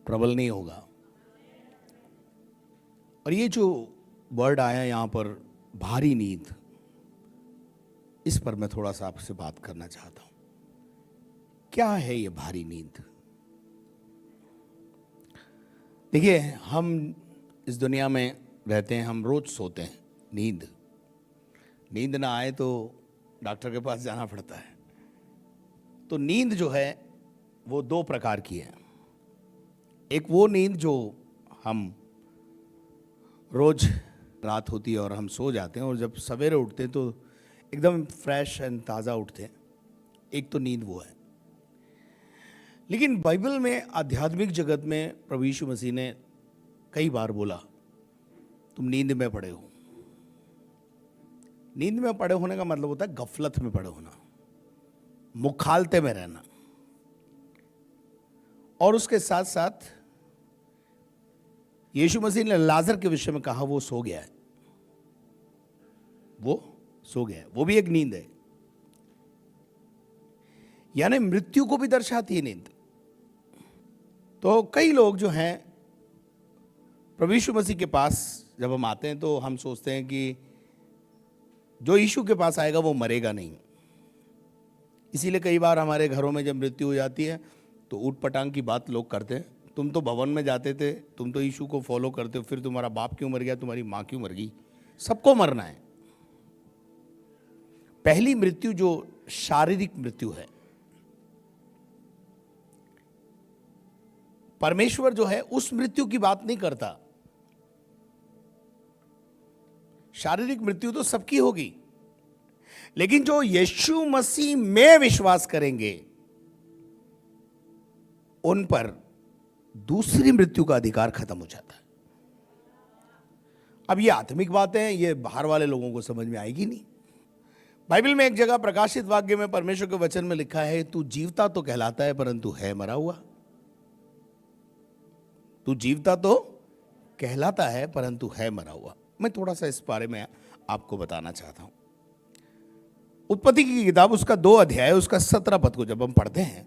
प्रबल नहीं होगा। और ये जो वर्ड आया यहाँ पर, भारी नींद, इस पर मैं थोड़ा सा आपसे बात करना चाहता हूं। क्या है ये भारी नींद? देखिए, हम इस दुनिया में रहते हैं, हम रोज सोते हैं। नींद ना आए तो डॉक्टर के पास जाना पड़ता है। तो नींद जो है वो दो प्रकार की है। एक वो नींद जो हम रोज रात होती है और हम सो जाते हैं और जब सवेरे उठते हैं तो एकदम फ्रेश एंड ताज़ा उठते हैं। एक तो नींद वो है। लेकिन बाइबल में, आध्यात्मिक जगत में प्रभु यीशु मसीह ने कई बार बोला, तुम नींद में पड़े हो। नींद में पड़े होने का मतलब होता है गफलत में पड़े होना, मुखालते में रहना। और उसके साथ साथ यीशु मसीह ने लाजर के विषय में कहा वो सो गया है, वो सो गया है। वो भी एक नींद है, यानी मृत्यु को भी दर्शाती है नींद। तो कई लोग जो हैं, प्रभु यीशु मसीह के पास जब हम आते हैं तो हम सोचते हैं कि जो यीशु के पास आएगा वो मरेगा नहीं। इसीलिए कई बार हमारे घरों में जब मृत्यु हो जाती है तो ऊट पटांग की बात लोग करते हैं। तुम तो भवन में जाते थे, तुम तो यीशु को फॉलो करते हो, फिर तुम्हारा बाप क्यों मर गया, तुम्हारी माँ क्यों मर गई? सबको मरना है। पहली मृत्यु जो शारीरिक मृत्यु है, परमेश्वर जो है उस मृत्यु की बात नहीं करता। शारीरिक मृत्यु तो सबकी होगी, लेकिन जो यीशु मसीह में विश्वास करेंगे उन पर दूसरी मृत्यु का अधिकार खत्म हो जाता है। अब ये आत्मिक बातें हैं, ये बाहर वाले लोगों को समझ में आएगी नहीं। बाइबल में एक जगह प्रकाशित वाक्य में परमेश्वर के वचन में लिखा है, तू जीवता तो कहलाता है परंतु है मरा हुआ। तू जीवता तो कहलाता है परंतु है मरा हुआ। मैं थोड़ा सा इस बारे में आपको बताना चाहता हूं। उत्पत्ति की किताब, उसका 2 अध्याय, उसका 17 पद को जब हम पढ़ते हैं,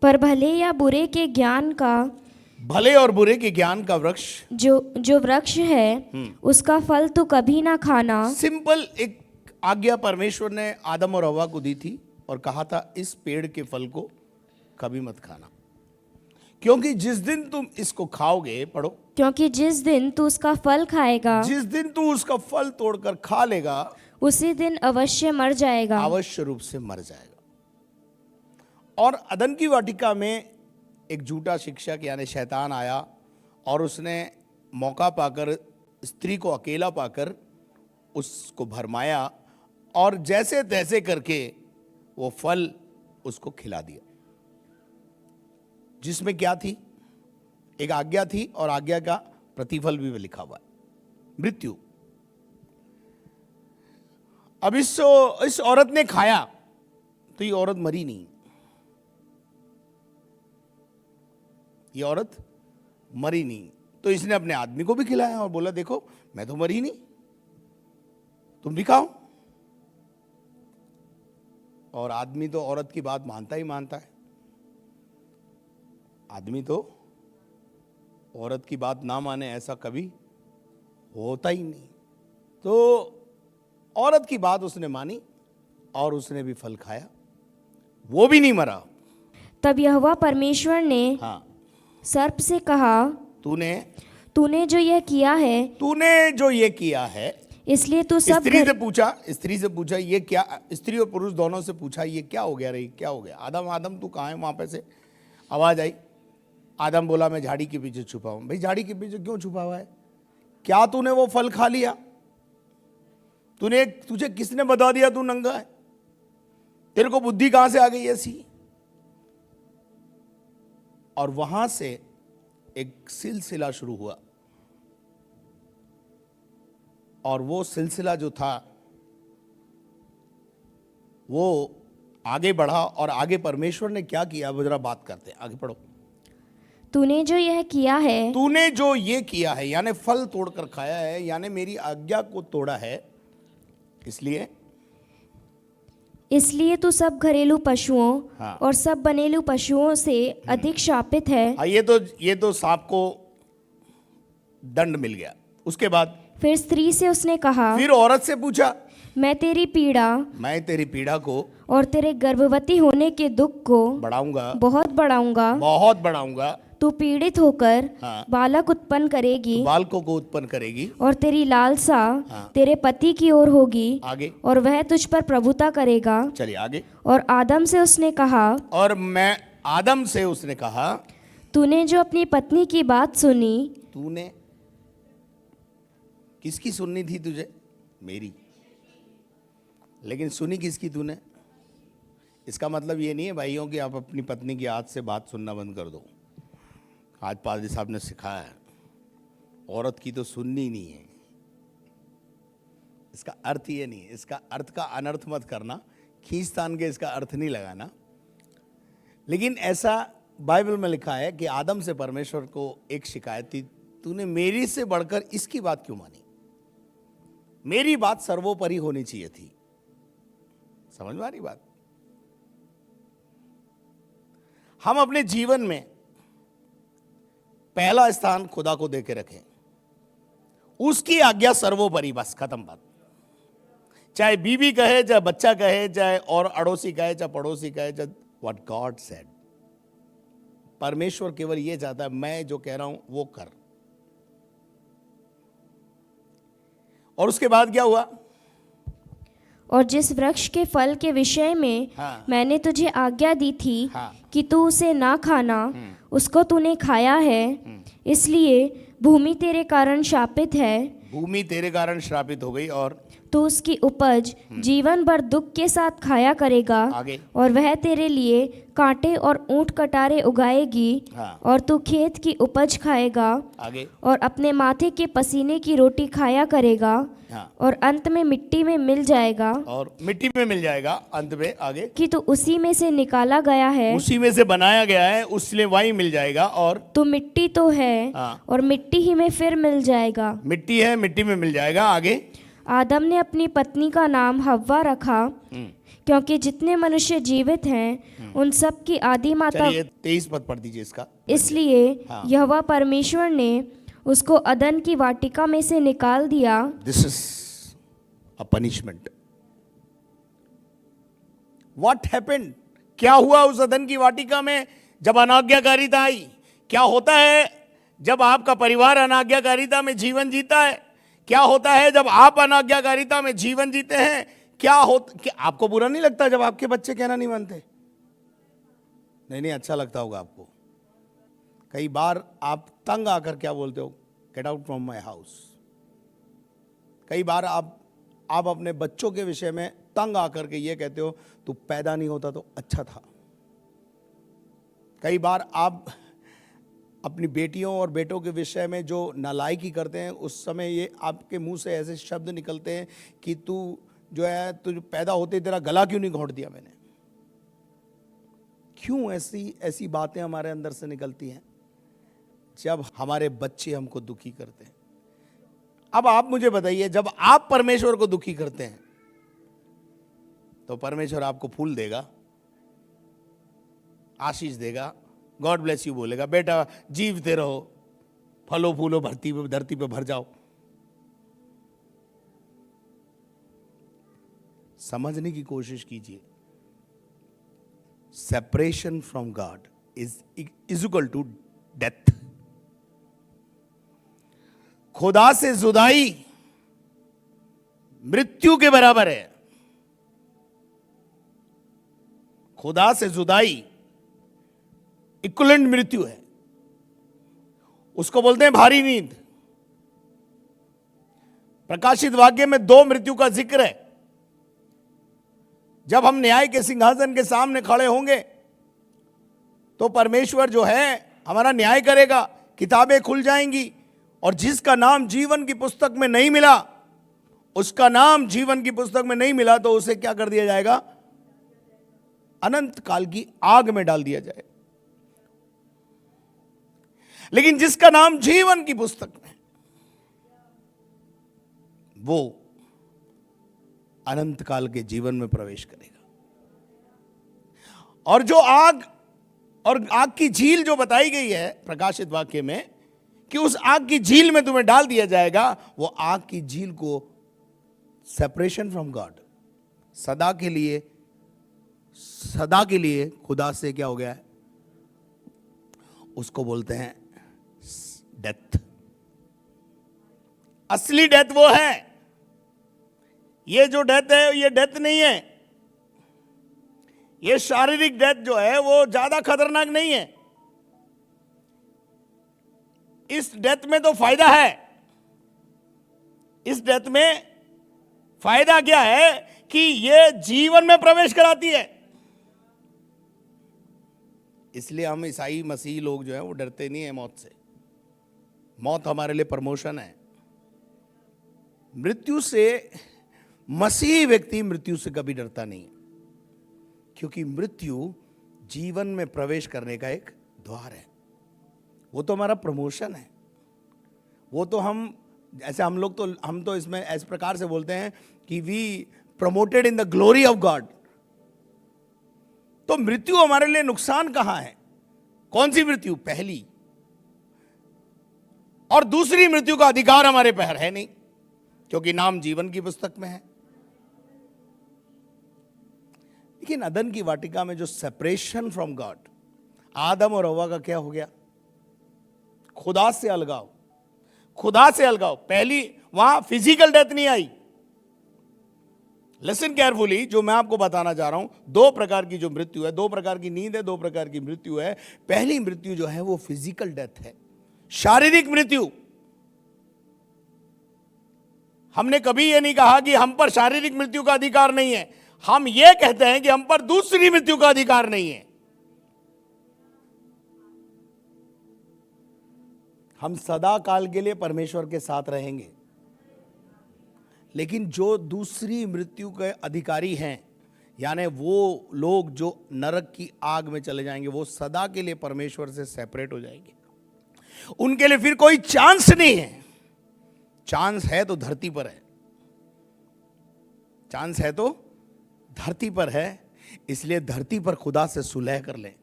पर भले या बुरे के ज्ञान का, भले और बुरे के ज्ञान का वृक्ष, जो वृक्ष है उसका फल तो कभी ना खाना। सिंपल एक आज्ञा परमेश्वर ने आदम और हवा को दी थी और कहा था इस पेड़ के फल को कभी मत खाना, क्योंकि जिस दिन तुम इसको खाओगे, पढ़ो, क्योंकि जिस दिन तू उसका फल खाएगा, जिस दिन तू उसका फल तोड़कर खा लेगा, उसी दिन अवश्य मर जाएगा। अवश्य रूप से मर जाएगा। और अदन की वाटिका में एक झूठा शिक्षक यानी शैतान आया और उसने मौका पाकर, स्त्री को अकेला पाकर उसको भरमाया और जैसे तैसे करके वो फल उसको खिला दिया, जिसमें क्या थी? एक आज्ञा थी और आज्ञा का प्रतिफल भी लिखा हुआ है, मृत्यु। अब इस औरत ने खाया तो ये औरत मरी नहीं, ये औरत मरी नहीं। तो इसने अपने आदमी को भी खिलाया और बोला देखो मैं तो मरी नहीं, तुम भी खाओ। और आदमी तो औरत की बात मानता ही मानता है। आदमी तो औरत की बात ना माने ऐसा कभी होता ही नहीं। तो औरत की बात उसने मानी और उसने भी फल खाया, वो भी नहीं मरा। तब यहोवा परमेश्वर ने हाँ, सर्प से कहा, तूने जो यह किया है, इसलिए तू सब स्त्री से पूछा ये क्या, स्त्री और पुरुष दोनों से पूछा ये क्या हो गया रे, क्या हो गया? आदम तू कहाँ है? वहां पे से आवाज आई। आदम बोला मैं झाड़ी के पीछे छुपा हूं। भाई झाड़ी के पीछे क्यों छुपा हुआ है? क्या तूने वो फल खा लिया? तुझे किसने बता दिया तू नंगा है? तेरे को बुद्धि कहां से आ गई ऐसी? और वहां से एक सिलसिला शुरू हुआ और वो सिलसिला जो था वो आगे बढ़ा और आगे परमेश्वर ने क्या किया वो जरा बात करते हैं। आगे पढ़ो। तूने जो ये किया है यानी फल तोड़कर खाया है, यानी मेरी आज्ञा को तोड़ा है, इसलिए इसलिए तू सब घरेलू पशुओं हाँ। और सब बनेलू पशुओं से अधिक शापित है। ये तो सांप को दंड मिल गया। उसके बाद फिर स्त्री से उसने कहा, फिर औरत से पूछा, मैं तेरी पीड़ा को और तेरे गर्भवती होने के दुख को बढ़ाऊंगा, बहुत बढ़ाऊंगा। तू पीड़ित होकर हाँ। बालक उत्पन्न करेगी, बालकों को उत्पन्न करेगी, और तेरी लालसा हाँ। तेरे पति की ओर होगी, आगे, और वह तुझ पर प्रभुता करेगा। चलिए आगे। और आदम से उसने कहा, तूने जो अपनी पत्नी की बात सुनी। तूने किसकी सुननी थी तुझे? मेरी। लेकिन सुनी किसकी तूने? इसका मतलब ये नहीं है भाइयों कि आप अपनी पत्नी की आदत से बात सुनना बंद कर दो। आज पादरी साहब ने सिखाया है, औरत की तो सुननी नहीं है। इसका अर्थ ये नहीं है, इसका अर्थ का अनर्थ मत करना, खींचतान के इसका अर्थ नहीं लगाना। लेकिन ऐसा बाइबल में लिखा है कि आदम से परमेश्वर को एक शिकायत थी, तूने मेरी से बढ़कर इसकी बात क्यों मानी? मेरी बात सर्वोपरि होनी चाहिए थी। समझ में आ रही बात? हम अपने जीवन में पहला स्थान खुदा को देके रखें, उसकी आज्ञा सर्वोपरि, बस खत्म बात। चाहे बीवी कहे, चाहे बच्चा कहे, चाहे और अड़ोसी कहे, चाहे पड़ोसी कहे, चाहे व्हाट गॉड सेड। परमेश्वर केवल ये चाहता है, मैं जो कह रहा हूं वो कर। और उसके बाद क्या हुआ? और जिस वृक्ष के फल के विषय में हाँ। मैंने तुझे आज्ञा दी थी हाँ। कि तू उसे ना खाना, उसको तूने खाया है, इसलिए भूमि तेरे कारण शापित है। भूमि तेरे कारण श्रापित हो गई, और तू उसकी उपज जीवन भर दुख के साथ खाया करेगा, आगे। और वह तेरे लिए कांटे और ऊंट कटारे उगाएगी। हाँ। और तू खेत की उपज खाएगा, आगे। और अपने माथे के पसीने की रोटी खाया करेगा। हाँ। और अंत में मिट्टी में मिल जाएगा, और मिट्टी में मिल जाएगा अंत में। आगे, कि तू उसी में से निकाला गया है, उसी में से बनाया गया है, उसलिए वही मिल जाएगा। और तू मिट्टी तो है, हाँ। और मिट्टी ही में फिर मिल जाएगा। मिट्टी है, मिट्टी में मिल जाएगा। आगे, आदम ने अपनी पत्नी का नाम हव्वा रखा, क्योंकि जितने मनुष्य जीवित हैं उन सब की आदि माता। चलिए 23 पद पढ़ दीजिए इसका। इसलिए हाँ। यहोवा परमेश्वर ने उसको अदन की वाटिका में से निकाल दिया। This is a punishment. What happened? क्या हुआ उस अदन की वाटिका में जब अनाज्ञाकारिता आई? क्या होता है जब आपका परिवार अनाज्ञाकारिता में जीवन जीता है? क्या होता है जब आप अनाज्ञाकारिता में जीवन जीते हैं? क्या आपको बुरा नहीं लगता जब आपके बच्चे कहना नहीं मानते? नहीं, अच्छा लगता होगा आपको। कई बार आप तंग आकर क्या बोलते हो? Get out from my house. कई बार आप अपने बच्चों के विषय में तंग आकर के ये कहते हो, तू पैदा नहीं होता तो अच्छा था। कई बार आप अपनी बेटियों और बेटों के विषय में जो नालायकी करते हैं, उस समय ये आपके मुंह से ऐसे शब्द निकलते हैं कि तू जो है, तू पैदा होते तेरा गला क्यों नहीं घोंट दिया मैंने? क्यों ऐसी बातें हमारे अंदर से निकलती हैं जब हमारे बच्चे हमको दुखी करते हैं? अब आप मुझे बताइए, जब आप परमेश्वर को दुखी करते हैं तो परमेश्वर आपको फूल देगा, आशीष देगा, गॉड ब्लेस यू बोलेगा, बेटा जीवते रहो, फलो फूलो धरती पे भर जाओ। समझने की कोशिश कीजिए, separation from God is equal to death. खुदा से जुदाई मृत्यु के बराबर है। खुदा से जुदाई इक्वलेंट मृत्यु है। उसको बोलते हैं भारी नींद। प्रकाशित वाक्य में 2 मृत्यु का जिक्र है। जब हम न्याय के सिंहासन के सामने खड़े होंगे तो परमेश्वर जो है हमारा न्याय करेगा, किताबें खुल जाएंगी, और जिसका नाम जीवन की पुस्तक में नहीं मिला, उसका नाम जीवन की पुस्तक में नहीं मिला, तो उसे क्या कर दिया जाएगा? अनंत काल की आग में डाल दिया जाए। लेकिन जिसका नाम जीवन की पुस्तक में, वो अनंत काल के जीवन में प्रवेश करेगा। और जो आग और आग की झील जो बताई गई है प्रकाशित वाक्य में कि उस आग की झील में तुम्हें डाल दिया जाएगा, वो आग की झील को सेपरेशन फ्रॉम गॉड, सदा के लिए खुदा से क्या हो गया है, उसको बोलते हैं डेथ। असली डेथ वो है। ये जो डेथ है ये डेथ नहीं है। ये शारीरिक डेथ जो है वो ज्यादा खतरनाक नहीं है। इस डेथ में तो फायदा है। इस डेथ में फायदा क्या है कि ये जीवन में प्रवेश कराती है। इसलिए हम ईसाई मसीही लोग जो है वो डरते नहीं है मौत से। मौत हमारे लिए प्रमोशन है। मृत्यु से मसीही व्यक्ति मृत्यु से कभी डरता नहीं, क्योंकि मृत्यु जीवन में प्रवेश करने का एक द्वार है। वो तो हमारा प्रमोशन है। वो तो हम तो इसमें इस प्रकार से बोलते हैं कि we promoted in the glory of God. तो मृत्यु हमारे लिए नुकसान कहां है? कौन सी मृत्यु? पहली। और दूसरी मृत्यु का अधिकार हमारे पैर है नहीं, क्योंकि नाम जीवन की पुस्तक में है। लेकिन अदन की वाटिका में जो सेपरेशन फ्रॉम गॉड, आदम और हव्वा का क्या हो गया? खुदा से अलगाव। खुदा से अलगाव। पहली वहां फिजिकल डेथ नहीं आई। लिसन केयरफुली, जो मैं आपको बताना चाह रहा हूं, दो प्रकार की जो मृत्यु है, दो प्रकार की नींद है, दो प्रकार की मृत्यु है। पहली मृत्यु जो है वो फिजिकल डेथ है, शारीरिक मृत्यु। हमने कभी यह नहीं कहा कि हम पर शारीरिक मृत्यु का अधिकार नहीं है। हम यह कहते हैं कि हम पर दूसरी मृत्यु का अधिकार नहीं है। हम सदा काल के लिए परमेश्वर के साथ रहेंगे, लेकिन जो दूसरी मृत्यु के अधिकारी हैं, यानी वो लोग जो नरक की आग में चले जाएंगे, वो सदा के लिए परमेश्वर से सेपरेट हो जाएंगे। उनके लिए फिर कोई चांस नहीं है। चांस है तो धरती पर है। चांस है तो धरती पर है। इसलिए धरती पर खुदा से सुलह कर लें।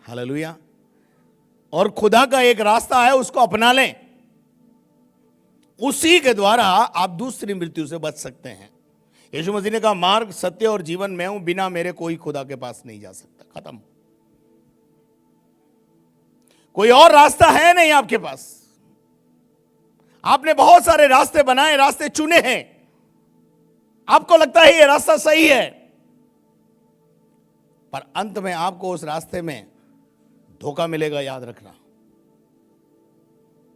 हालेलुया। और खुदा का एक रास्ता है, उसको अपना लें। उसी के द्वारा आप दूसरी मृत्यु से बच सकते हैं। यीशु मसीह ने कहा, मार्ग, सत्य और जीवन मैं हूं, बिना मेरे कोई खुदा के पास नहीं जा सकता। खत्म। कोई और रास्ता है नहीं आपके पास। आपने बहुत सारे रास्ते बनाए, रास्ते चुने हैं। आपको लगता है ये रास्ता सही है, पर अंत में आपको उस रास्ते में धोखा मिलेगा। याद रखना,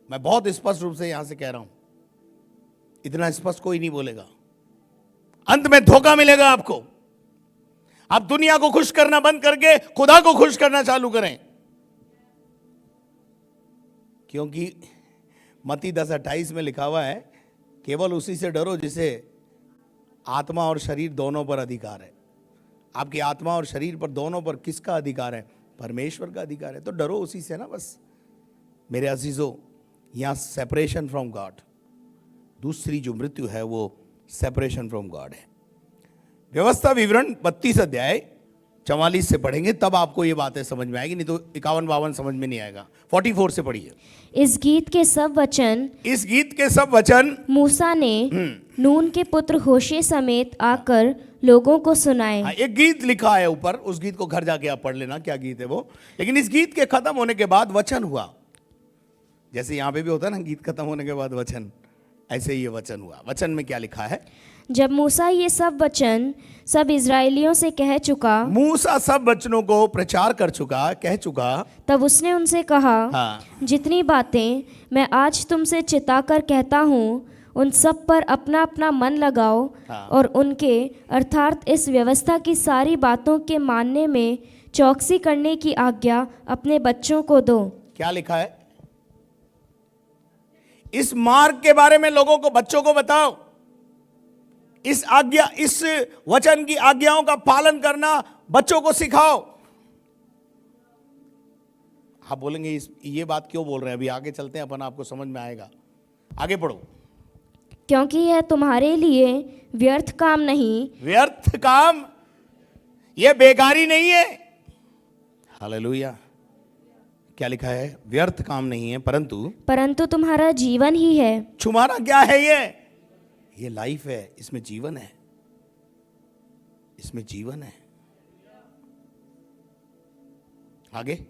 मैं बहुत स्पष्ट रूप से यहां से कह रहा हूं, इतना स्पष्ट कोई नहीं बोलेगा। अंत में धोखा मिलेगा आपको। आप दुनिया को खुश करना बंद करके खुदा को खुश करना चालू करें, क्योंकि मत्ती 10:28 में लिखा हुआ है, केवल उसी से डरो जिसे आत्मा और शरीर दोनों पर अधिकार है। आपकी आत्मा और शरीर पर दोनों पर किसका अधिकार है? परमेश्वर का अधिकार है। तो डरो उसी से ना बस। मेरे अजीजों, यहां सेपरेशन फ्रॉम गॉड, दूसरी जो मृत्यु है वो सेपरेशन फ्रॉम गॉड है। व्यवस्था विवरण 32 अध्याय 44 से पढ़ेंगे, तब आपको ये बातें समझ में आएगी, नहीं तो 51-52 समझ में नहीं आएगा। 44 से पढ़िए। इस गीत के सब वचन मूसा ने नून के पुत्र होशे समेत आकर लोगों को सुनाए। एक गीत लिखा है ऊपर, उस गीत को घर जाके आप पढ़ लेना क्या गीत है वो। लेकिन इस गीत के खत्म होने के बाद वचन हुआ। जैसे यहां पे भी होता है ना, गीत खत्म होने के बाद वचन, ऐसे ही ये वचन हुआ। वचन में क्या लिखा है? जब मूसा ये सब वचन सब इजराइलियों से कह चुका, मूसा सब वचनों को प्रचार कर चुका, कह चुका, तब उसने उनसे कहा, जितनी बातें मैं आज तुमसे चिताकर कहता हूँ, उन सब पर अपना अपना मन लगाओ और उनके अर्थात इस व्यवस्था की सारी बातों के मानने में चौकसी करने की आज्ञा अपने बच्चों को दो। क्या लिखा है? इस मार्ग के बारे में लोगों को, बच्चों को बताओ। इस वचन की आज्ञाओं का पालन करना बच्चों को सिखाओ। आप बोलेंगे ये बात क्यों बोल रहे हैं? अभी आगे चलते हैं, अपन आपको समझ में आएगा। आगे पढ़ो। क्योंकि यह तुम्हारे लिए व्यर्थ काम नहीं, व्यर्थ काम ये बेकारी नहीं है। हालेलुया। क्या लिखा है? व्यर्थ काम नहीं है, परंतु तुम्हारा जीवन ही है। तुम्हारा क्या है? ये लाइफ है, इसमें जीवन है, इसमें जीवन है। आगे,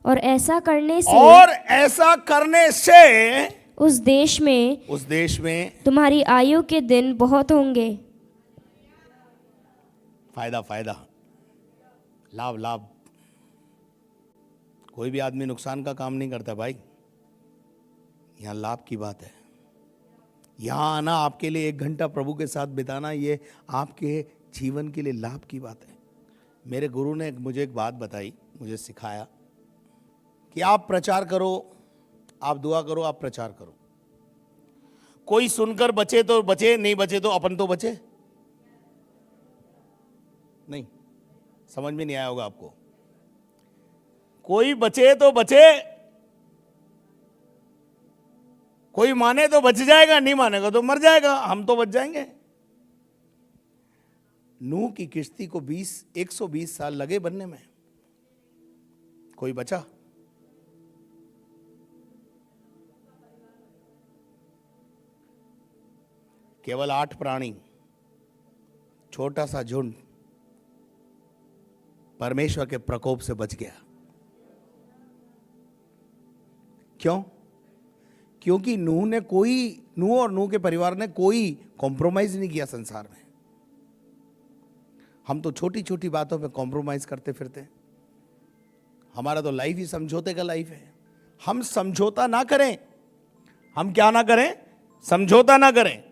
और ऐसा करने से उस देश में तुम्हारी आयु के दिन बहुत होंगे। फायदा, लाभ। कोई भी आदमी नुकसान का काम नहीं करता भाई, यहां लाभ की बात है। यहां आना, आपके लिए 1 घंटा प्रभु के साथ बिताना, ये आपके जीवन के लिए लाभ की बात है। मेरे गुरु ने मुझे एक बात बताई, मुझे सिखाया कि आप प्रचार करो, आप दुआ करो, आप प्रचार करो। कोई सुनकर बचे तो बचे, नहीं बचे तो अपन तो बचे। नहीं, समझ में नहीं आया होगा आपको। कोई बचे तो बचे, कोई माने तो बच जाएगा, नहीं मानेगा तो मर जाएगा, हम तो बच जाएंगे। नूह की किश्ती को 120 साल लगे बनने में, कोई बचा? केवल 8 प्राणी, छोटा सा झुंड परमेश्वर के प्रकोप से बच गया। क्यों? क्योंकि नूह और नूह के परिवार ने कोई कॉम्प्रोमाइज नहीं किया संसार में। हम तो छोटी छोटी बातों पे कॉम्प्रोमाइज करते फिरते हैं। हमारा तो लाइफ ही समझौते का लाइफ है। हम समझौता ना करें, हम क्या ना करें? समझौता ना करें।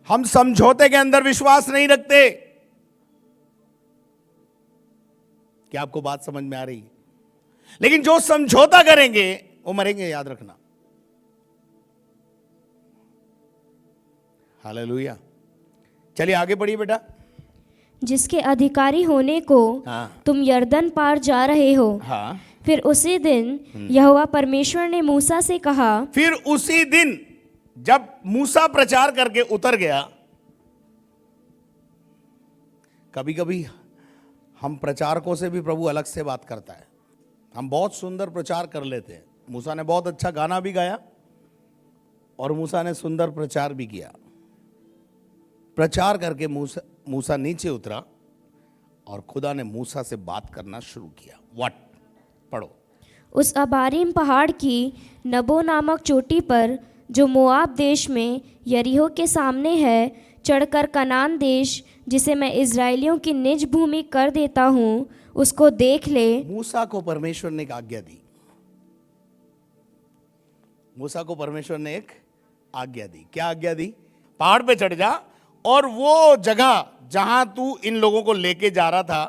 हम समझौते के अंदर विश्वास नहीं रखते। क्या आपको बात समझ में आ रही है? लेकिन जो समझौता करेंगे वो मरेंगे, याद रखना। हालेलुया। चलिए आगे बढ़िए बेटा। जिसके अधिकारी होने को तुम यरदन पार जा रहे हो। फिर उसी दिन यहोवा परमेश्वर ने मूसा से कहा। फिर उसी दिन जब मूसा प्रचार करके उतर गया। कभी कभी हम प्रचारकों से भी प्रभु अलग से बात करता है। हम बहुत सुंदर प्रचार कर लेते हैं। मूसा ने बहुत अच्छा गाना भी गाया और मूसा ने सुंदर प्रचार भी किया। प्रचार करके मूसा नीचे उतरा और खुदा ने मूसा से बात करना शुरू किया। व्हाट? पढ़ो। उस अबारीम पहाड़ की नबो नामक चोटी पर, जो मोआब देश में यरीहो के सामने है, चढ़कर कनान देश, जिसे मैं इजराइलियों की निज भूमि कर देता हूँ, उसको देख ले। मूसा को परमेश्वर ने एक आज्ञा दी। मूसा को परमेश्वर ने एक आज्ञा दी। क्या आज्ञा दी? पहाड़ पे चढ़ जा और वो जगह जहां तू इन लोगों को लेके जा रहा था,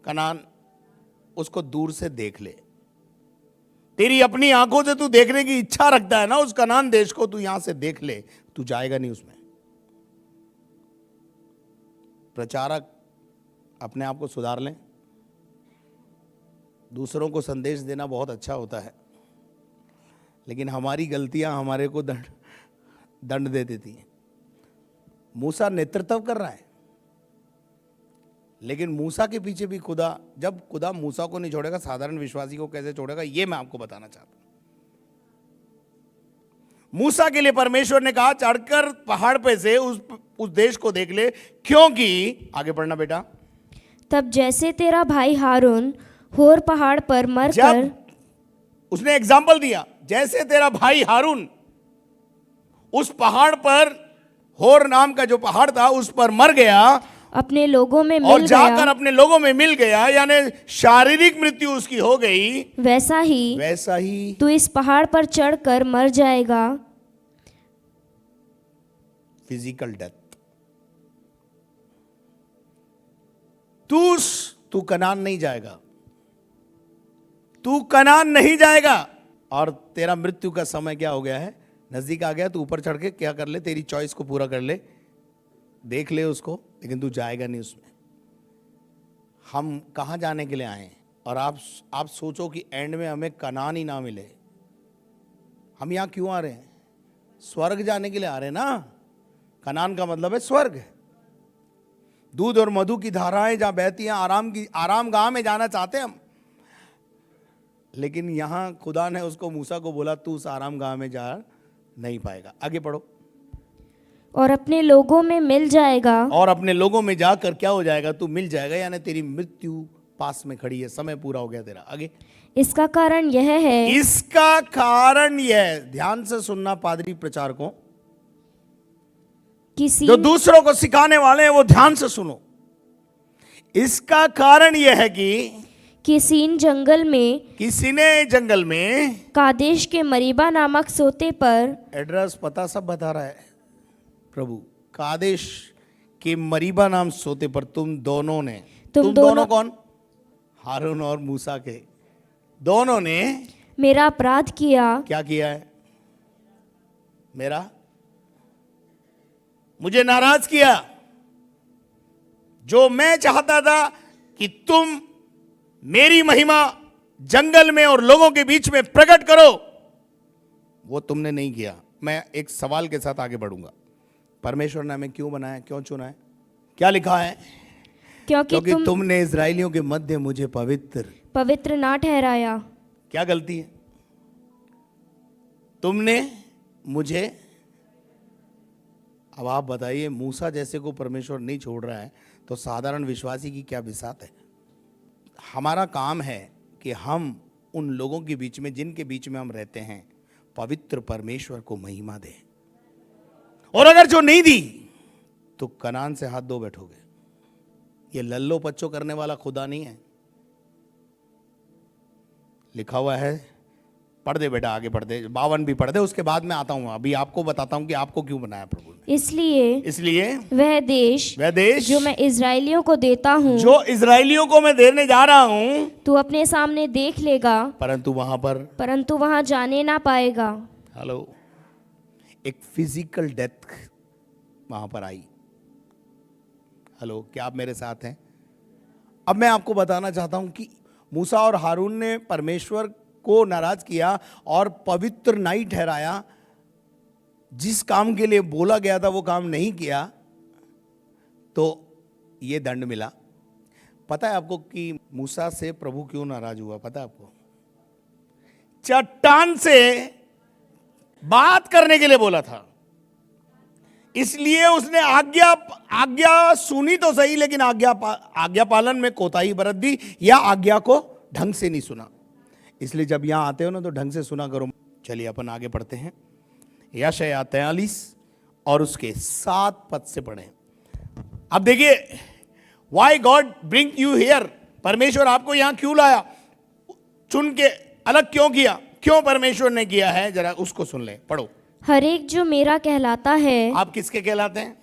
कनान, उसको दूर से देख ले। तेरी अपनी आंखों से तू देखने की इच्छा रखता है ना उस कनान देश को, तू यहां से देख ले। तू जाएगा नहीं उसमें। प्रचारक अपने आप को सुधार लें। दूसरों को संदेश देना बहुत अच्छा होता है, लेकिन हमारी गलतियां हमारे को दंड दे देती हैं। मूसा नेतृत्व कर रहा है, लेकिन मूसा के पीछे भी खुदा, जब खुदा मूसा को नहीं छोड़ेगा, साधारण विश्वासी को कैसे छोड़ेगा, ये मैं आपको बताना चाहता हूं। मूसा के लिए परमेश्वर ने कहा चढ़कर पहाड़ पे से उस देश को देख ले, क्योंकि आगे पढ़ना बेटा। तब जैसे तेरा भाई हारून होर पहाड़ पर मरकर, उसने एग्जाम्पल दिया, जैसे तेरा भाई हारून उस पहाड़ पर, होर नाम का जो पहाड़ था, उस पर मर गया, अपने लोगों में मिल और जाकर गया, अपने लोगों में मिल गया, यानी शारीरिक मृत्यु उसकी हो गई, वैसा ही तू इस पहाड़ पर चढ़कर मर जाएगा। Physical death. तू कनान नहीं जाएगा, तू कनान नहीं जाएगा। और तेरा मृत्यु का समय क्या हो गया है? नजदीक आ गया। तू ऊपर चढ़ के क्या कर ले? तेरी चॉइस को पूरा कर ले, देख ले उसको, लेकिन तू जाएगा नहीं उसमें। हम कहाँ जाने के लिए आए? और आप सोचो कि एंड में हमें कनान ही ना मिले। हम यहाँ क्यों आ रहे हैं? स्वर्ग जाने के लिए आ रहे हैं ना। कनान का मतलब है स्वर्ग। दूध और मधु की धाराएं जहां बहती हैं, आराम गाह में जाना चाहते हैं हम, लेकिन यहां खुदा ने उसको मूसा को बोला तू उस आराम गाह में जा नहीं पाएगा। आगे पढ़ो। और अपने लोगों में मिल जाएगा। और अपने लोगों में जाकर क्या हो जाएगा? तू मिल जाएगा, यानी तेरी मृत्यु पास में खड़ी है, समय पूरा हो गया तेरा। आगे। इसका कारण यह है, इसका कारण यह, ध्यान से सुनना पादरी प्रचारकों, कि जो दूसरों को सिखाने वाले हैं वो ध्यान से सुनो। इसका कारण यह है कि सीन जंगल में, किसी ने जंगल में, कादेश के मरीबा नामक सोते पर, एड्रेस पता सब बता रहा है प्रभु, कादेश के मरीबा नाम सोते पर तुम दोनों ने, तुम दोनों कौन? हारून और मूसा के दोनों ने मेरा अपराध किया। क्या किया है? मुझे नाराज किया। जो मैं चाहता था कि तुम मेरी महिमा जंगल में और लोगों के बीच में प्रकट करो, वो तुमने नहीं किया। मैं एक सवाल के साथ आगे बढ़ूंगा। परमेश्वर ने हमें क्यों बनाया, क्यों चुना है? क्या लिखा है? क्योंकि तुमने इजराइलियों के मध्य मुझे पवित्र ना ठहराया। क्या गलती है? तुमने मुझे, अब आप बताइए, मूसा जैसे को परमेश्वर नहीं छोड़ रहा है तो साधारण विश्वासी की क्या बिसात है? हमारा काम है कि हम उन लोगों के बीच में, जिनके बीच में हम रहते हैं, पवित्र परमेश्वर को महिमा दें। और अगर जो नहीं दी तो कनान से हाथ धो बैठोगे। ये लल्लो पच्चो करने वाला खुदा नहीं है। लिखा हुआ है, पढ़ दे बेटा, आगे पढ़ दे, 52 भी पढ़ दे, उसके बाद मैं आता हूं। अभी आपको बताता हूं कि आपको क्यों बनाया प्रभु ने। इसलिए वह देश जो मैं इजराइलियों को देता हूँ, जो इजराइलियों को मैं देने जा रहा हूं, तू अपने सामने देख लेगा, परंतु वहां जाने ना पाएगा। हेलो, एक फिजिकल डेथ वहां पर आई। हेलो, क्या आप मेरे साथ हैं? अब मैं आपको बताना चाहता हूं कि मूसा और हारून ने परमेश्वर को नाराज किया और पवित्र नहीं ठहराया। जिस काम के लिए बोला गया था वो काम नहीं किया तो ये दंड मिला। पता है आपको कि मूसा से प्रभु क्यों नाराज हुआ? पता है आपको? चट्टान से बात करने के लिए बोला था, इसलिए उसने आज्ञा सुनी तो सही, लेकिन आज्ञा पालन में कोताही बरत दी, या आज्ञा को ढंग से नहीं सुना। इसलिए जब यहां आते हो ना तो ढंग से सुना करो। चलिए अपन आगे पढ़ते हैं। यशायाह 43 और उसके 7 पद से पढ़ें। अब देखिए, Y God bring you here, परमेश्वर आपको यहां क्यों लाया, चुन के अलग क्यों किया, क्यों परमेश्वर ने किया है, जरा उसको सुन ले। पढ़ो। हर एक जो मेरा कहलाता है। आप किसके कहलाते हैं?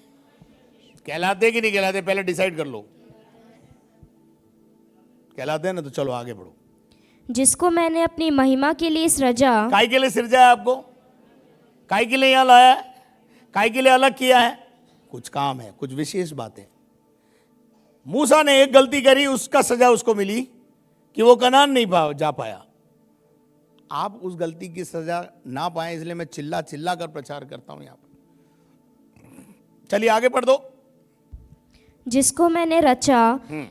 कहलाते कि नहीं कहलाते? पहले डिसाइड कर लो। कहलाते हैं ना, तो चलो आगे बढ़ो। जिसको मैंने अपनी महिमा के लिए सृजा। काय के लिए सृजा है आपको? काय के लिए यहां लाया है? काय के लिए अलग किया है? कुछ काम है, कुछ विशेष बातें। मूसा ने एक गलती करी, उसका सजा उसको मिली कि वो कनान नहीं जा पाया। आप उस गलती की सजा ना पाए, इसलिए मैं चिल्ला चिल्ला कर प्रचार करता हूं यहां पर। चलिए आगे पढ़ दो। जिसको मैंने रचा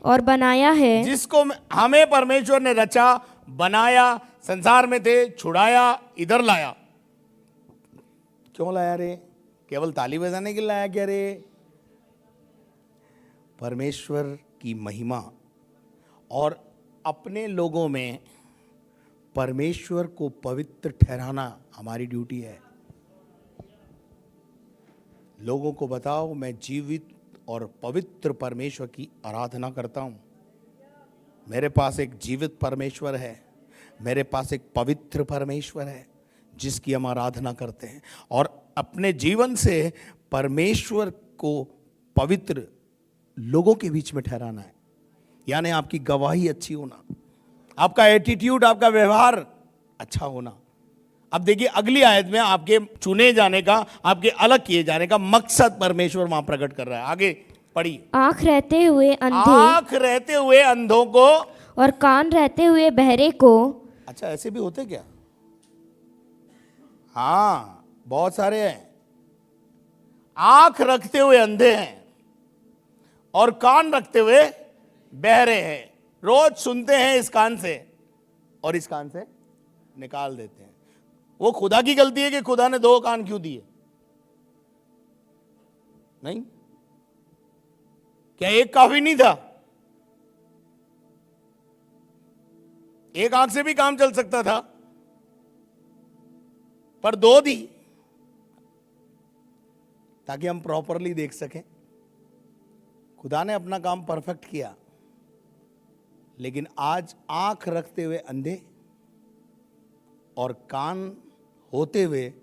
और बनाया है। जिसको हमें परमेश्वर ने रचा, बनाया, संसार में थे, छुड़ाया, इधर लाया। क्यों लाया रे? केवल ताली बजाने के लिए लाया क्या रे? परमेश्वर की महिमा और अपने लोगों में परमेश्वर को पवित्र ठहराना हमारी ड्यूटी है। लोगों को बताओ मैं जीवित और पवित्र परमेश्वर की आराधना करता हूं। मेरे पास एक जीवित परमेश्वर है, मेरे पास एक पवित्र परमेश्वर है जिसकी हम आराधना करते हैं। और अपने जीवन से परमेश्वर को पवित्र लोगों के बीच में ठहराना है, यानी आपकी गवाही अच्छी होना, आपका एटीट्यूड, आपका व्यवहार अच्छा होना। अब देखिए अगली आयत में आपके चुने जाने का, आपके अलग किए जाने का मकसद परमेश्वर वहां प्रकट कर रहा है। आगे पढ़िए। आंख रहते हुए अंधों को और कान रहते हुए बहरे को। अच्छा, ऐसे भी होते क्या? हाँ, बहुत सारे हैं। आंख रखते हुए अंधे हैं और कान रखते हुए बहरे हैं। रोज सुनते हैं इस कान से और इस कान से निकाल देते हैं। वो खुदा की गलती है कि खुदा ने 2 कान क्यों दिए? नहीं, क्या एक काफी नहीं था? एक आंख से भी काम चल सकता था, पर 2 दी ताकि हम प्रॉपरली देख सकें। खुदा ने अपना काम परफेक्ट किया, लेकिन आज आंख रखते हुए अंधे और कान होते हुए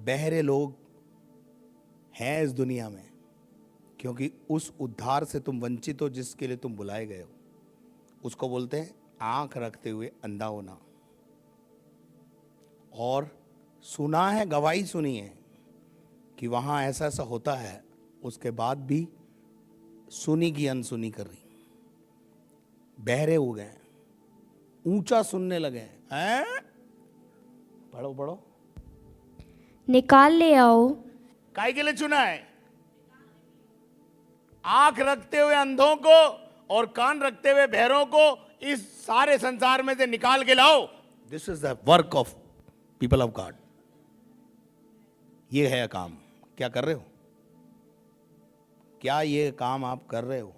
बहरे लोग हैं इस दुनिया में, क्योंकि उस उद्धार से तुम वंचित हो जिसके लिए तुम बुलाए गए हो। उसको बोलते हैं आंख रखते हुए अंधा होना। और सुना है, गवाही सुनी है कि वहां ऐसा ऐसा होता है, उसके बाद भी सुनी की अनसुनी कर रही, बहरे हो गए, ऊंचा सुनने लगे हैं। पढ़ो पढ़ो। निकाल ले आओ। काय के लिए चुना है? आंख रखते हुए अंधों को और कान रखते हुए बहरों को इस सारे संसार में से निकाल के लाओ। This is the work of people of God. ये है काम। क्या कर रहे हो? क्या ये काम आप कर रहे हो?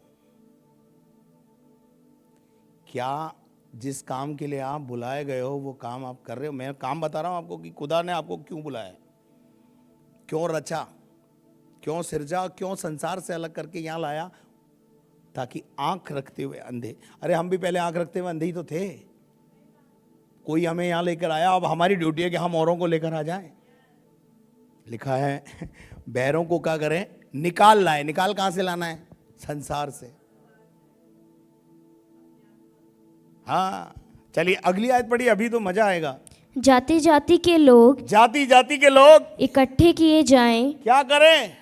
क्या जिस काम के लिए आप बुलाए गए हो वो काम आप कर रहे हो? मैं काम बता रहा हूं आपको कि खुदा ने आपको क्यों बुलाया, क्यों रचा, क्यों सिरजा, क्यों संसार से अलग करके यहां लाया, ताकि आंख रखते हुए अंधे। अरे हम भी पहले आंख रखते हुए अंधे ही तो थे। कोई हमें यहां लेकर आया, अब हमारी ड्यूटी है कि हम औरों को लेकर आ जाएं। लिखा है बहरों को क्या करें? निकाल लाए। निकाल कहां से लाना है? संसार से। हाँ, चलिए अगली आयत पढ़िए, अभी तो मजा आएगा। जाति जाति के लोग, जाति जाति के लोग इकट्ठे किए जाएं। क्या करें?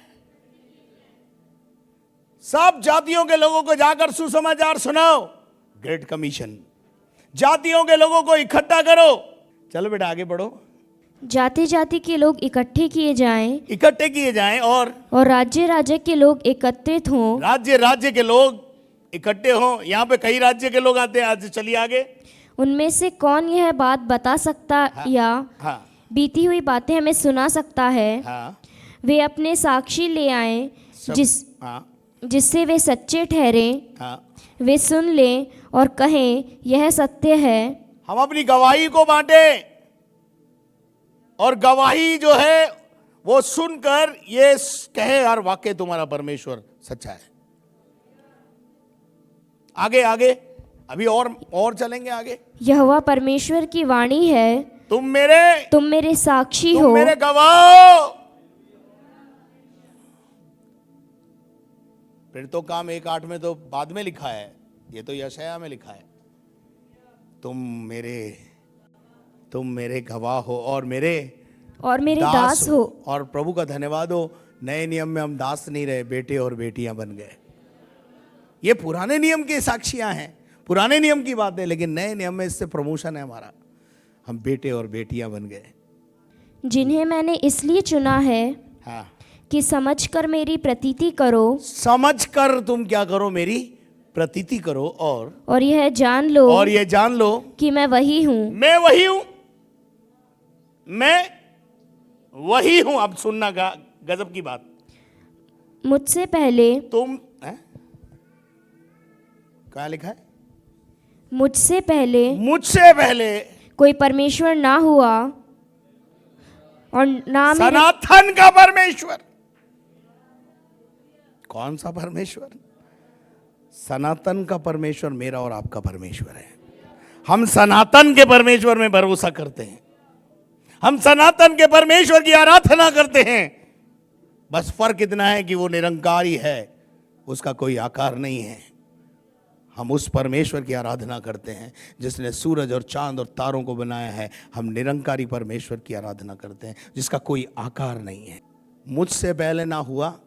सब जातियों के लोगों को जाकर सुसमाचार सुनाओ। Great commission. जातियों के लोगों को इकट्ठा करो। चलो बेटा आगे बढ़ो। जाति जाति के लोग इकट्ठे किए जाएं। इकट्ठे किए जाएं और राज्य राज्य के लोग एकत्रित हों। राज्य राज्य के लोग इकट्ठे हों। यहाँ पे कई राज्य के लोग आते हैं। आज चलिए आगे। उनमें से कौन यह बात बता सकता या बीती हुई बातें हमें सुना सकता है? वे अपने साक्षी ले आए जिससे वे सच्चे ठहरे। वे सुन लें और कहें यह सत्य है। हम अपनी गवाही को बांटे और गवाही जो है वो सुनकर ये कहे यार वाकई तुम्हारा परमेश्वर सच्चा है। आगे आगे अभी और चलेंगे आगे। यहोवा परमेश्वर की वाणी है, तुम मेरे साक्षी हो, तुम मेरे गवाह। फिर तो काम 1:8 में तो बाद में लिखा है, ये तो यशायाह में लिखा है। तुम मेरे गवाह हो और मेरे दास हो। और प्रभु का धन्यवाद हो, नए नियम में हम दास नहीं रहे, बेटे और बेटियां बन गए। ये पुराने नियम के साक्षियां हैं, पुराने नियम की बात है, लेकिन नए नियम में इससे प्रमोशन है हमारा। हम बेटे और बेटियां बन गए। जिन्हें मैंने इसलिए चुना है कि समझकर मेरी प्रतीति करो। समझकर तुम क्या करो? मेरी प्रतीति करो। और यह जान लो कि मैं वही हूँ। मैं वही हूँ। अब सुनना गजब की बात। मुझसे पहले तुम क्या लिखा है? मुझसे पहले कोई परमेश्वर ना हुआ और ना सनातन का परमेश्वर। कौन सा परमेश्वर? सनातन का परमेश्वर मेरा और आपका परमेश्वर है। हम सनातन के परमेश्वर में भरोसा करते हैं। हम सनातन के परमेश्वर की आराधना करते हैं। बस फर्क इतना है कि वो निरंकारी है, उसका कोई आकार नहीं है। हम उस परमेश्वर की आराधना करते हैं जिसने सूरज और चांद और तारों को बनाया है। हम निरंकारी परमेश्वर की आराधना करते हैं जिसका कोई आकार नहीं है। मुझसे पहले ना हुआ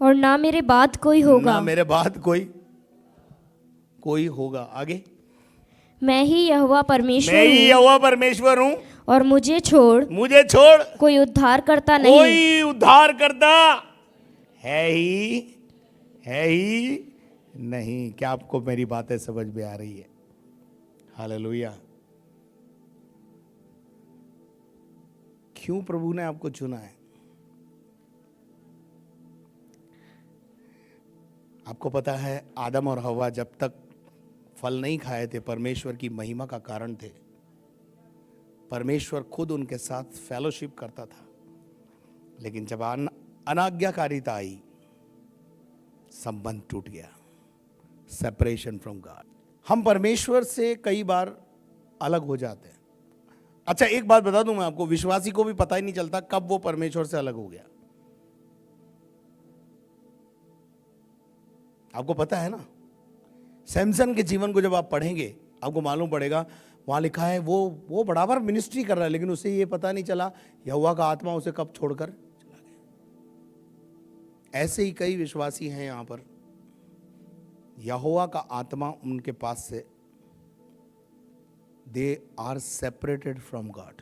और ना मेरे बाद कोई होगा। ना मेरे बाद कोई होगा। आगे। मैं ही यहोवा परमेश्वर हूँ और मुझे छोड़ कोई उद्धार करता नहीं। कोई उद्धार करता है ही नहीं, क्या आपको मेरी बातें समझ में आ रही है? हालेलुया। क्यों प्रभु ने आपको चुना है? आपको पता है आदम और हव्वा जब तक फल नहीं खाए थे परमेश्वर की महिमा का कारण थे। परमेश्वर खुद उनके साथ फेलोशिप करता था, लेकिन जब अनाज्ञाकारिता आई, संबंध टूट गया। Separation from God. हम परमेश्वर से कई बार अलग हो जाते हैं। अच्छा, एक बात बता दूं मैं आपको, विश्वासी को भी पता ही नहीं चलता कब वो परमेश्वर से अलग हो गया। आपको पता है ना, सैमसन के जीवन को जब आप पढ़ेंगे आपको मालूम पड़ेगा, वहां लिखा है वो बराबर मिनिस्ट्री कर रहा है, लेकिन उसे ये पता नहीं चला यहोवा का आत्मा उसे कब छोड़कर चला गया। ऐसे ही कई विश्वासी हैं यहां पर, यहोवा का आत्मा उनके पास से, they are separated from God,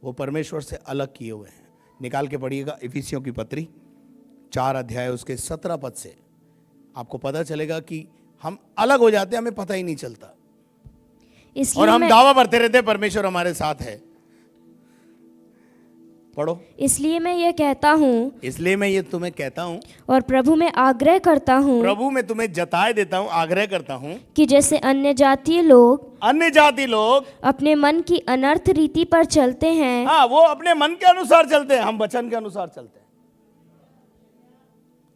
वो परमेश्वर से अलग किए हुए हैं। निकाल के पढ़िएगा इफिसियों की पत्री 4 अध्याय उसके 17 पद से, आपको पता चलेगा कि हम अलग हो जाते हैं, हमें पता ही नहीं चलता, और हम दावा करते रहते हैं परमेश्वर हमारे साथ है। पढ़ो। इसलिए मैं ये कहता हूँ, इसलिए मैं ये तुम्हें कहता हूँ और प्रभु में आग्रह करता हूँ, प्रभु में तुम्हें जताए देता हूँ, आग्रह करता हूँ कि जैसे अन्य जाति लोग अपने मन की अनर्थ रीति पर चलते हैं, हाँ, वो अपने मन के अनुसार चलते हैं, हम वचन के अनुसार चलते हैं।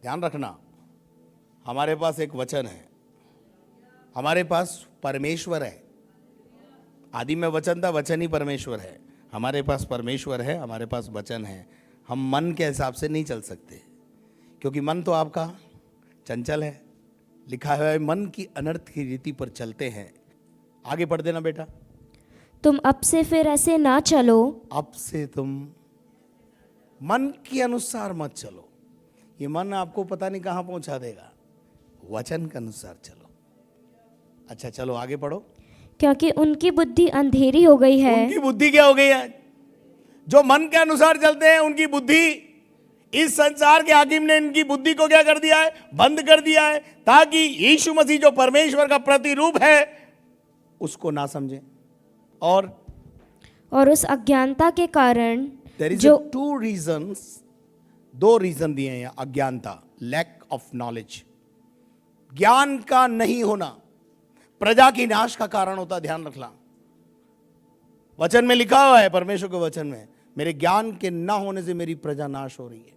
ध्यान रखना, हमारे पास एक वचन है, हमारे पास परमेश्वर है। आदि में वचन था, वचन ही परमेश्वर है। हमारे पास परमेश्वर है, हमारे पास वचन है। हम मन के हिसाब से नहीं चल सकते, क्योंकि मन तो आपका चंचल है। लिखा है मन की अनर्थ की रीति पर चलते हैं। आगे पढ़ देना बेटा। तुम अब से फिर ऐसे ना चलो, अब से तुम मन के अनुसार मत चलो। ये मन आपको पता नहीं कहां पहुंचा देगा, वचन के अनुसार चलो। अच्छा चलो आगे पढ़ो। क्योंकि उनकी बुद्धि अंधेरी हो गई है। उनकी बुद्धि क्या हो गई है? जो मन के अनुसार चलते हैं उनकी बुद्धि, इस संसार के हाकिम ने इनकी बुद्धि को क्या कर दिया है? बंद कर दिया है, ताकि यीशु मसीह जो परमेश्वर का प्रतिरूप है उसको ना समझें। और उस अज्ञानता के कारण जो 2 रीजंस, 2 रीजन दिए हैं। अज्ञानता, लैक ऑफ नॉलेज, ज्ञान का नहीं होना प्रजा की नाश का कारण होता। ध्यान रखना, वचन में लिखा हुआ है, परमेश्वर के वचन में, मेरे ज्ञान के ना होने से मेरी प्रजा नाश हो रही है।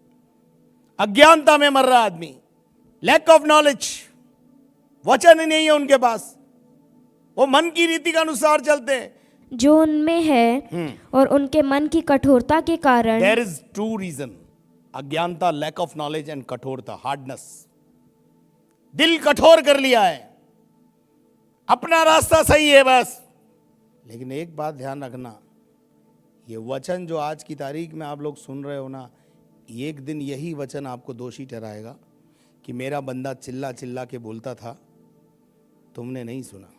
अज्ञानता में मर रहा आदमी, लैक ऑफ नॉलेज, वचन ही नहीं है उनके पास, वो मन की रीति के अनुसार चलते हैं जो उनमें है, और उनके मन की कठोरता के कारण। देयर इज 2 रीजन, अज्ञानता, लैक ऑफ नॉलेज एंड कठोरता, हार्डनेस। दिल कठोर कर लिया है, अपना रास्ता सही है बस। लेकिन एक बात ध्यान रखना, ये वचन जो आज की तारीख में आप लोग सुन रहे हो ना, एक दिन यही वचन आपको दोषी ठहराएगा कि मेरा बंदा चिल्ला चिल्ला के बोलता था, तुमने नहीं सुना।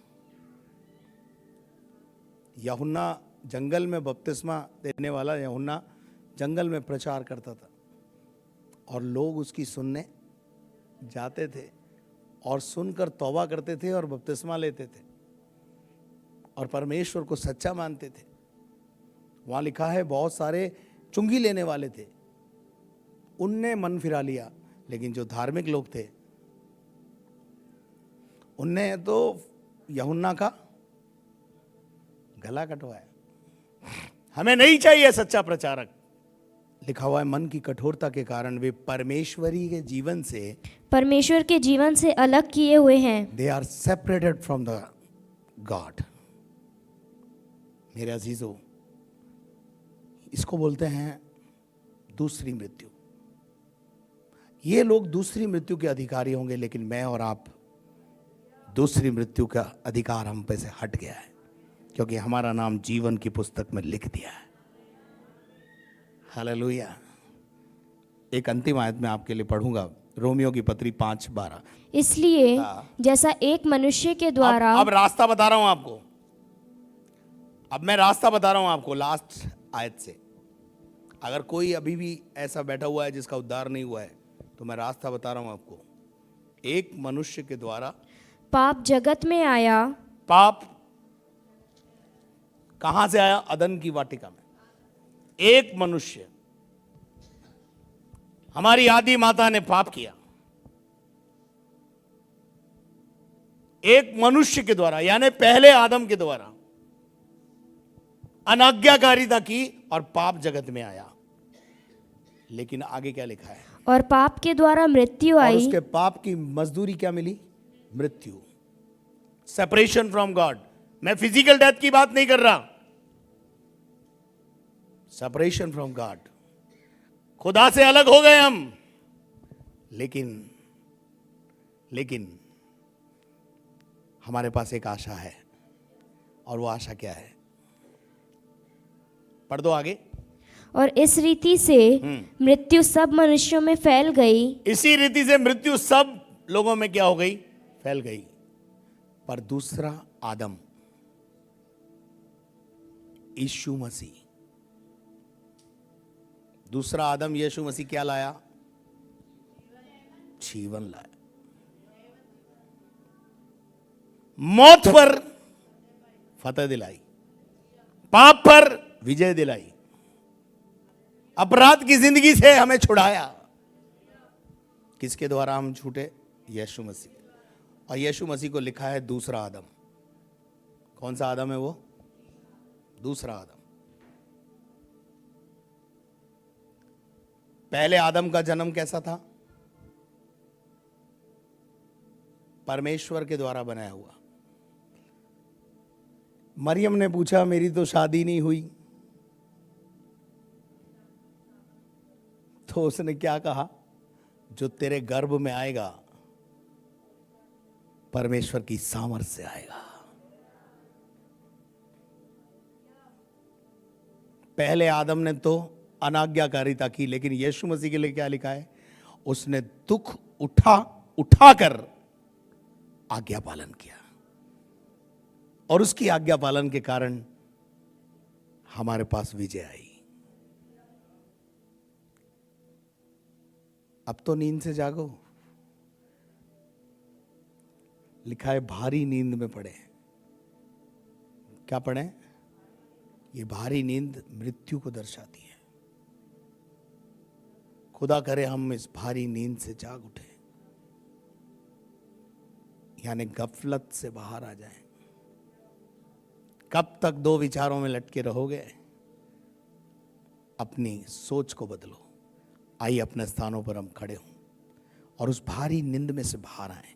यूहन्ना जंगल में बपतिस्मा देने वाला यूहन्ना जंगल में प्रचार करता था, और लोग उसकी सुनने जाते थे और सुनकर तौबा करते थे और बपतिस्मा लेते थे और परमेश्वर को सच्चा मानते थे। वहाँ लिखा है बहुत सारे चुंगी लेने वाले थे, उनने मन फिरा लिया, लेकिन जो धार्मिक लोग थे उनने तो यूहन्ना का गला कटवाया। हमें नहीं चाहिए सच्चा प्रचारक। लिखा हुआ है मन की कठोरता के कारण वे परमेश्वरी के जीवन से, परमेश्वर के जीवन से अलग किए हुए हैं। They are separated from the God. मेरे अजीजों, इसको बोलते हैं दूसरी मृत्यु। ये लोग दूसरी मृत्यु के अधिकारी होंगे, लेकिन मैं और आप, दूसरी मृत्यु का अधिकार हम पे से हट गया है, क्योंकि हमारा नाम जीवन की पुस्तक में लिख दिया है। हालेलुया। एक अंतिम आयत में आपके लिए पढ़ूंगा, रोमियो की पत्री 5:12। इसलिए जैसा एक मनुष्य के द्वारा, अब रास्ता बता रहा हूं आपको, अब मैं रास्ता बता रहा हूं आपको लास्ट आयत से। अगर कोई अभी भी ऐसा बैठा हुआ है जिसका उद्धार नहीं हुआ है, तो मैं रास्ता बता रहा हूं आपको। एक मनुष्य के द्वारा पाप जगत में आया। पाप कहां से आया? अदन की वाटिका में। एक मनुष्य, हमारी आदि माता ने पाप किया, एक मनुष्य के द्वारा, यानी पहले आदम के द्वारा अनाज्ञाकारिता की और पाप जगत में आया। लेकिन आगे क्या लिखा है? और पाप के द्वारा मृत्यु और आई। उसके पाप की मजदूरी क्या मिली? मृत्यु, सेपरेशन फ्रॉम गॉड। मैं फिजिकल डेथ की बात नहीं कर रहा, सेपरेशन फ्रॉम गॉड, खुदा से अलग हो गए हम। लेकिन हमारे पास एक आशा है, और वो आशा क्या है? पढ़ दो आगे। और इस रीति से मृत्यु सब मनुष्यों में फैल गई। इसी रीति से मृत्यु सब लोगों में क्या हो गई? फैल गई। पर दूसरा आदम, यीशु मसीह, दूसरा आदम यीशु मसीह क्या लाया? जीवन लाया। मौत पर फतह दिलाई, पाप पर विजय दिलाई, अपराध की जिंदगी से हमें छुड़ाया। किसके द्वारा हम छूटे? यीशु मसीह। और यीशु मसीह को लिखा है दूसरा आदम। कौन सा आदम है वो? दूसरा आदम। पहले आदम का जन्म कैसा था? परमेश्वर के द्वारा बनाया हुआ। मरियम ने पूछा, मेरी तो शादी नहीं हुई, तो उसने क्या कहा? जो तेरे गर्भ में आएगा परमेश्वर की सामर्थ से आएगा। पहले आदम ने तो अनाज्ञाकारिता की, लेकिन यीशु मसीह के लिए क्या लिखा है? उसने दुख उठाकर आज्ञा पालन किया, और उसकी आज्ञा पालन के कारण हमारे पास विजय आई। अब तो नींद से जागो। लिखा है भारी नींद में पड़े। क्या पढ़े? ये भारी नींद मृत्यु को दर्शाती है। खुदा करे हम इस भारी नींद से जाग उठे, यानी गफलत से बाहर आ जाएं। कब तक दो विचारों में लटके रहोगे? अपनी सोच को बदलो। आइए अपने स्थानों पर हम खड़े हों और उस भारी नींद में से बाहर आएं।